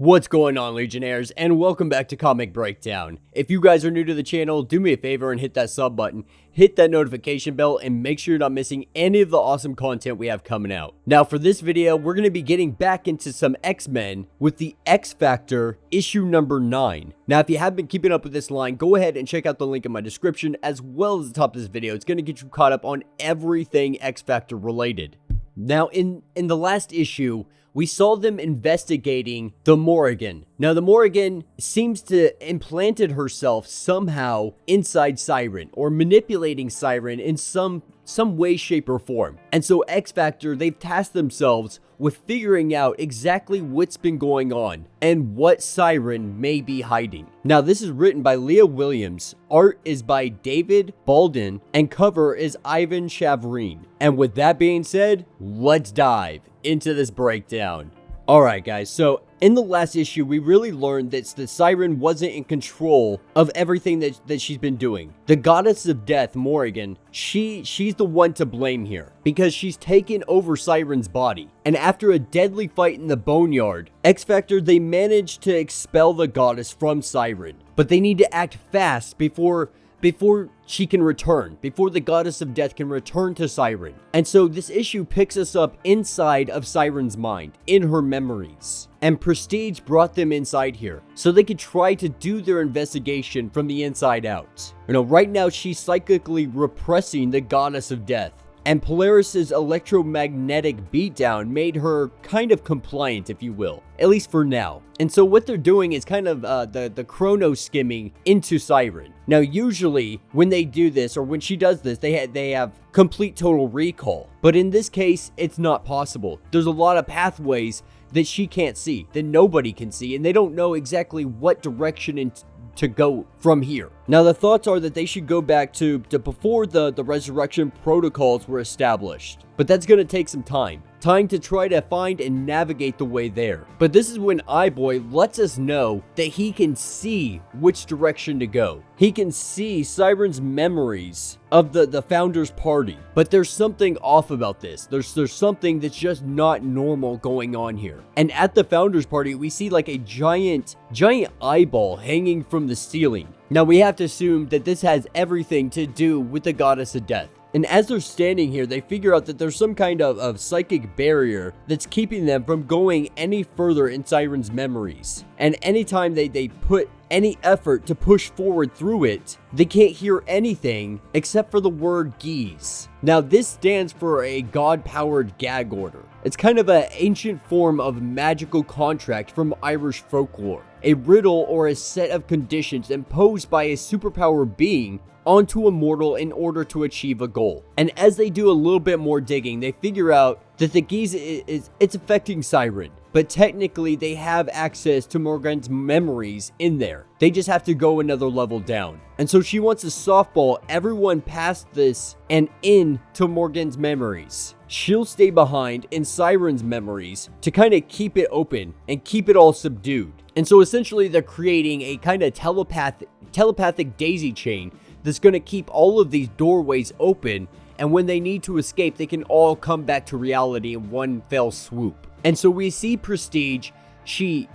What's going on, Legionnaires, and welcome back to Comic Breakdown. If you guys are new to the channel, do me a favor and hit that sub button, hit that notification bell, and make sure you're not missing any of the awesome content we have coming out. Now, for this video, we're going to be getting back into some X-Men with the XFactor issue number 9. Now, if you have been keeping up with this line, go ahead and check out the link in my description as well as the top of this video. It's going to get you caught up on everything XFactor related. Now, in the last issue, we saw them investigating the Morrigan. Now, the Morrigan seems to implanted herself somehow inside Siren, or manipulating Siren in some way, shape, or form. And so XFactor, they've tasked themselves with figuring out exactly what's been going on and what Siren may be hiding. Now, this is written by Leah Williams, art is by David Baldwin, and cover is Ivan Chavrine. And with that being said, let's dive into this breakdown. Alright guys, so in the last issue, we really learned that the Siren wasn't in control of everything that she's been doing. The goddess of death, Morrigan, she's the one to blame here, because she's taken over Siren's body. And after a deadly fight in the boneyard, XFactor, they managed to expel the goddess from Siren. But they need to act fast before she can return, before the goddess of death can return to Siren. And so this issue picks us up inside of Siren's mind, in her memories. And Prestige brought them inside here, so they could try to do their investigation from the inside out. You know, right now she's psychically repressing the goddess of death. And Polaris's electromagnetic beatdown made her kind of compliant, if you will, at least for now. And so what they're doing is kind of the chrono skimming into Siren. Now, usually when they do this, or when she does this, they have complete total recall. But in this case, it's not possible. There's a lot of pathways that she can't see, that nobody can see, and they don't know exactly what direction to go from here. Now, the thoughts are that they should go back to before the resurrection protocols were established. But that's going to take some time to try to find and navigate the way there. But this is when iBoy lets us know that he can see which direction to go. He can see Siren's memories of the founders party. But there's something off about this. There's something that's just not normal going on here. And at the founders party, we see like a giant eyeball hanging from the ceiling. Now, we have to assume that this has everything to do with the goddess of death. And as they're standing here, they figure out that there's some kind of psychic barrier that's keeping them from going any further in Siren's memories. And anytime they put any effort to push forward through it, they can't hear anything except for the word geese. Now, this stands for a god-powered gag order. It's kind of an ancient form of magical contract from Irish folklore. A riddle or a set of conditions imposed by a superpower being onto a mortal in order to achieve a goal. And as they do a little bit more digging, they figure out that the geese it's affecting Siren. But technically, they have access to Morgan's memories in there. They just have to go another level down. And so she wants to softball everyone past this and into Morgan's memories. She'll stay behind in Siren's memories to kind of keep it open and keep it all subdued. And so essentially, they're creating a kind of telepathic daisy chain that's going to keep all of these doorways open, and when they need to escape, they can all come back to reality in one fell swoop. And so we see Prestige, she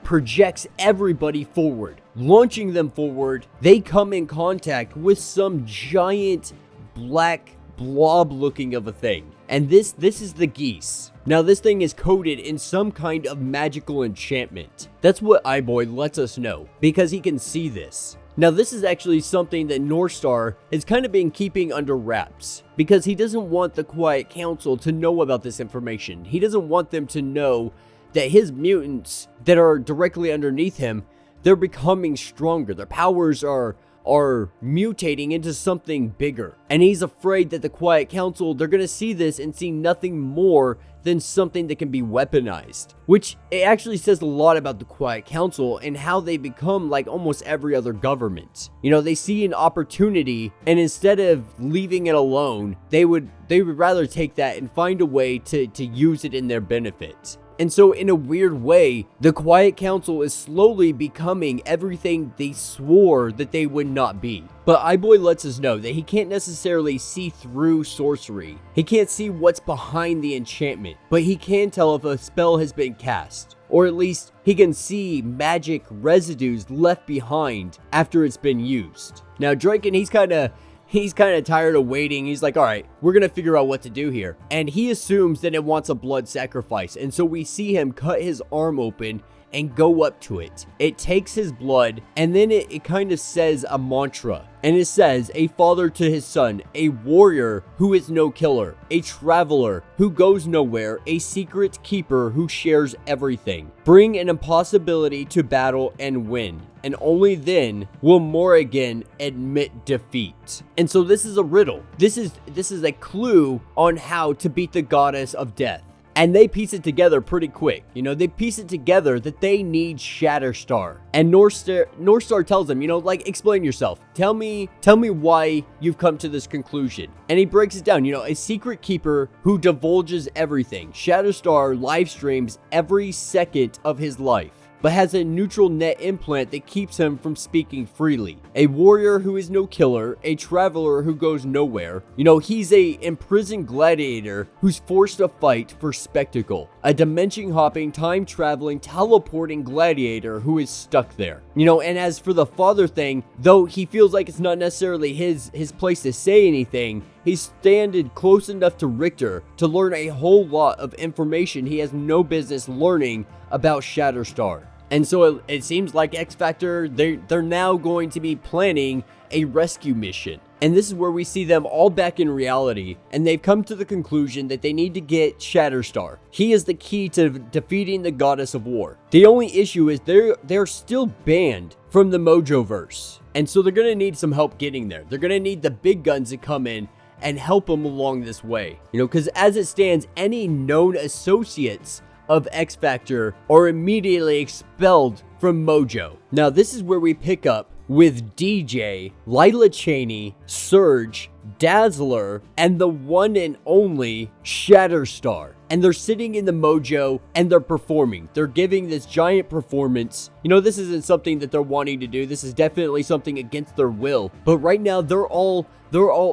projects everybody forward, launching them forward. They come in contact with some giant black blob looking of a thing. And this is the geese. Now, this thing is coated in some kind of magical enchantment. That's what iBoy lets us know, because he can see this. Now, this is actually something that Northstar has kind of been keeping under wraps, because he doesn't want the Quiet Council to know about this information. He doesn't want them to know that his mutants that are directly underneath him, they're becoming stronger. Their powers are mutating into something bigger. And he's afraid that the Quiet Council, they're going to see this and see nothing more than something that can be weaponized. Which, it actually says a lot about the Quiet Council and how they become like almost every other government. You know, they see an opportunity, and instead of leaving it alone, they would rather take that and find a way to use it in their benefit. And so in a weird way, the Quiet Council is slowly becoming everything they swore that they would not be. But iBoy lets us know that he can't necessarily see through sorcery. He can't see what's behind the enchantment, but he can tell if a spell has been cast. Or at least he can see magic residues left behind after it's been used. Now Draken, he's kind of tired of waiting. He's like, all right, we're going to figure out what to do here. And he assumes that it wants a blood sacrifice. And so we see him cut his arm open and go up to it. It takes his blood, and then it kind of says a mantra. And it says, a father to his son, a warrior who is no killer, a traveler who goes nowhere, a secret keeper who shares everything. Bring an impossibility to battle and win. And only then will Morrigan admit defeat. And so this is a riddle. This is a clue on how to beat the goddess of death. And they piece it together pretty quick. You know, they piece it together that they need Shatterstar. And Northstar tells them, you know, like, explain yourself. Tell me why you've come to this conclusion. And he breaks it down, you know, a secret keeper who divulges everything. Shatterstar live streams every second of his life, but has a neutral net implant that keeps him from speaking freely. A warrior who is no killer, a traveler who goes nowhere. You know, he's a imprisoned gladiator who's forced to fight for spectacle. A dimension hopping, time traveling, teleporting gladiator who is stuck there. You know, and as for the father thing, though he feels like it's not necessarily his place to say anything, he's standing close enough to Richter to learn a whole lot of information he has no business learning about Shatterstar. And so it seems like XFactor, they're now going to be planning a rescue mission. And this is where we see them all back in reality, and they've come to the conclusion that they need to get Shatterstar. He is the key to defeating the goddess of war. The only issue is they're still banned from the Mojoverse. And so they're going to need some help getting there. They're going to need the big guns to come in and help them along this way. You know, because as it stands, any known associates of XFactor are immediately expelled from Mojo. Now this is where we pick up with DJ, Lila Cheney, Surge, Dazzler, and the one and only Shatterstar. And they're sitting in the Mojo and they're performing. They're giving this giant performance. You know, this isn't something that they're wanting to do. This is definitely something against their will. But right now, they're all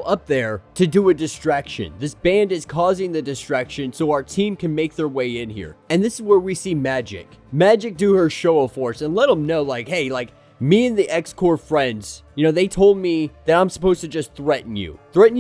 up there to do a distraction. This band is causing the distraction so our team can make their way in here. And this is where we see Magic do her show of force and let them know, like, hey, like, me and the X-Core friends, you know, they told me that I'm supposed to just threaten you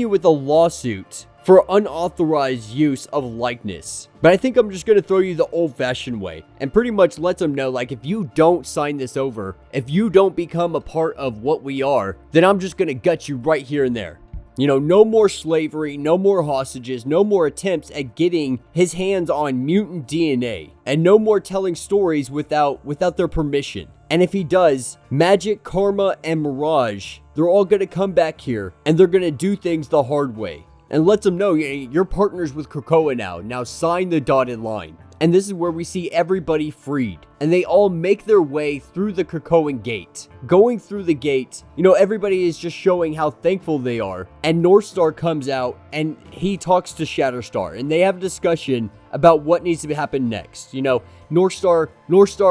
with a lawsuit for unauthorized use of likeness. But I think I'm just going to throw you the old-fashioned way and pretty much let them know, like, if you don't sign this over, if you don't become a part of what we are, then I'm just going to gut you right here and there. You know, no more slavery, no more hostages, no more attempts at getting his hands on mutant DNA, and no more telling stories without their permission. And if he does, Magic, Karma, and Mirage, they're all going to come back here, and they're going to do things the hard way. And lets them know, you're partners with Krakoa now. Now sign the dotted line. And this is where we see everybody freed. And they all make their way through the Krakoan gate. Going through the gate, you know, everybody is just showing how thankful they are. And Northstar comes out and he talks to Shatterstar. And they have a discussion about what needs to happen next. You know, Northstar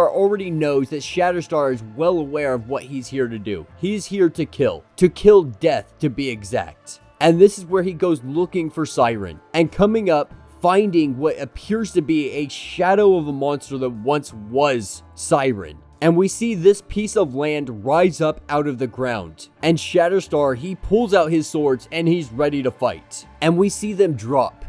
already knows that Shatterstar is well aware of what he's here to do. He's here to kill death to be exact. And this is where he goes looking for Siren. And coming up, finding what appears to be a shadow of a monster that once was Siren. And we see this piece of land rise up out of the ground. And Shatterstar, he pulls out his swords and he's ready to fight. And we see them drop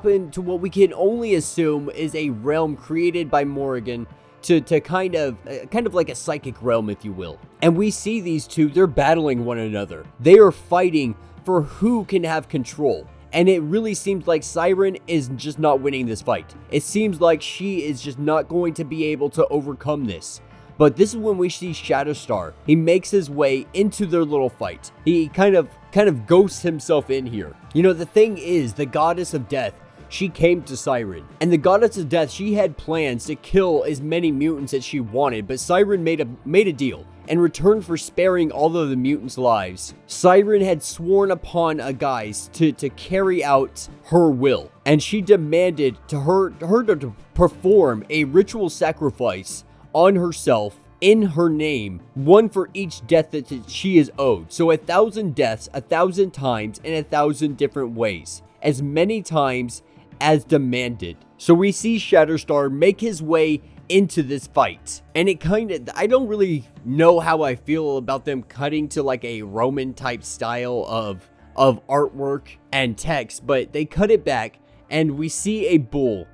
into what we can only assume is a realm created by Morrigan to kind of like a psychic realm, if you will. And we see these two, they're battling one another. They are fighting for who can have control. And it really seems like Siren is just not winning this fight. It seems like she is just not going to be able to overcome this. But this is when we see Shatterstar. He makes his way into their little fight. He kind of ghosts himself in here. You know, the thing is, the goddess of death, she came to Siren. And the Goddess of Death, she had plans to kill as many mutants as she wanted, but Siren made a deal. In return for sparing all of the mutants' lives, Siren had sworn upon a guise to carry out her will. And she demanded her to perform a ritual sacrifice on herself in her name, one for each death that she is owed. So 1,000 deaths, 1,000 times, in 1,000 different ways, as many times as demanded. So we see Shatterstar make his way into this fight, and it I don't really know how I feel about them cutting to like a Roman type style of artwork and text, but they cut it back and we see a bull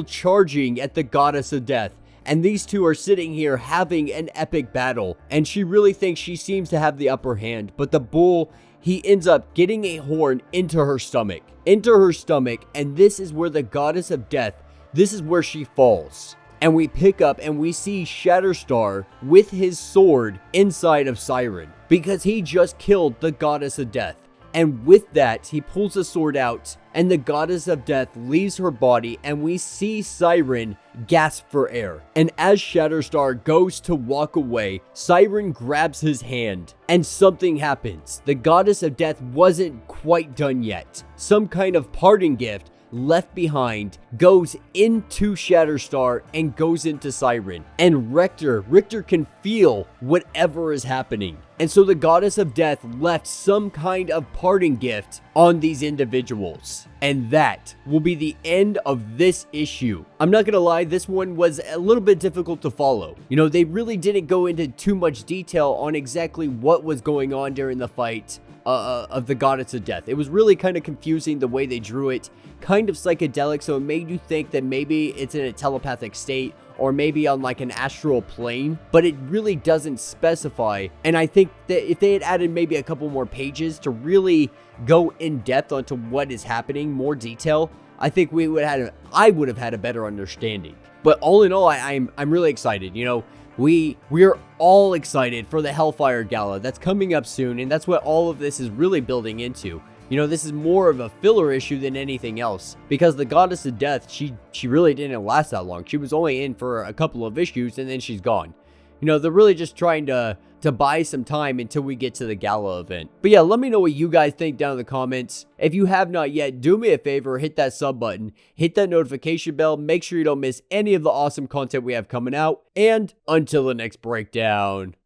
charging at the Goddess of Death. And these two are sitting here having an epic battle, and she really thinks she seems to have the upper hand, but the bull, he ends up getting a horn into her stomach, and this is where the Goddess of Death, this is where she falls. And we pick up and we see Shatterstar with his sword inside of Siren, because he just killed the Goddess of Death. And with that, he pulls the sword out, and the Goddess of Death leaves her body, and we see Siren gasp for air. And as Shatterstar goes to walk away, Siren grabs his hand, and something happens. The Goddess of Death wasn't quite done yet. Some kind of parting gift left behind goes into Shatterstar and goes into Siren. And Richter can feel whatever is happening. And so the Goddess of Death left some kind of parting gift on these individuals. And that will be the end of this issue. I'm not gonna lie, this one was a little bit difficult to follow. You know, they really didn't go into too much detail on exactly what was going on during the fight of the Goddess of Death. It was really kind of confusing the way they drew it, kind of psychedelic, so it made you think that maybe it's in a telepathic state or maybe on like an astral plane, but it really doesn't specify. And I think that if they had added maybe a couple more pages to really go in depth onto what is happening, more detail, I think I would have had a better understanding. But all in all, I'm really excited. You know, we're all excited for the Hellfire Gala that's coming up soon, and that's what all of this is really building into. You know, this is more of a filler issue than anything else, because the Goddess of Death, she really didn't last that long. She was only in for a couple of issues and then she's gone. You know, they're really just trying to buy some time until we get to the gala event. But yeah, let me know what you guys think down in the comments. If you have not yet, do me a favor, hit that sub button, hit that notification bell, make sure you don't miss any of the awesome content we have coming out, and until the next breakdown.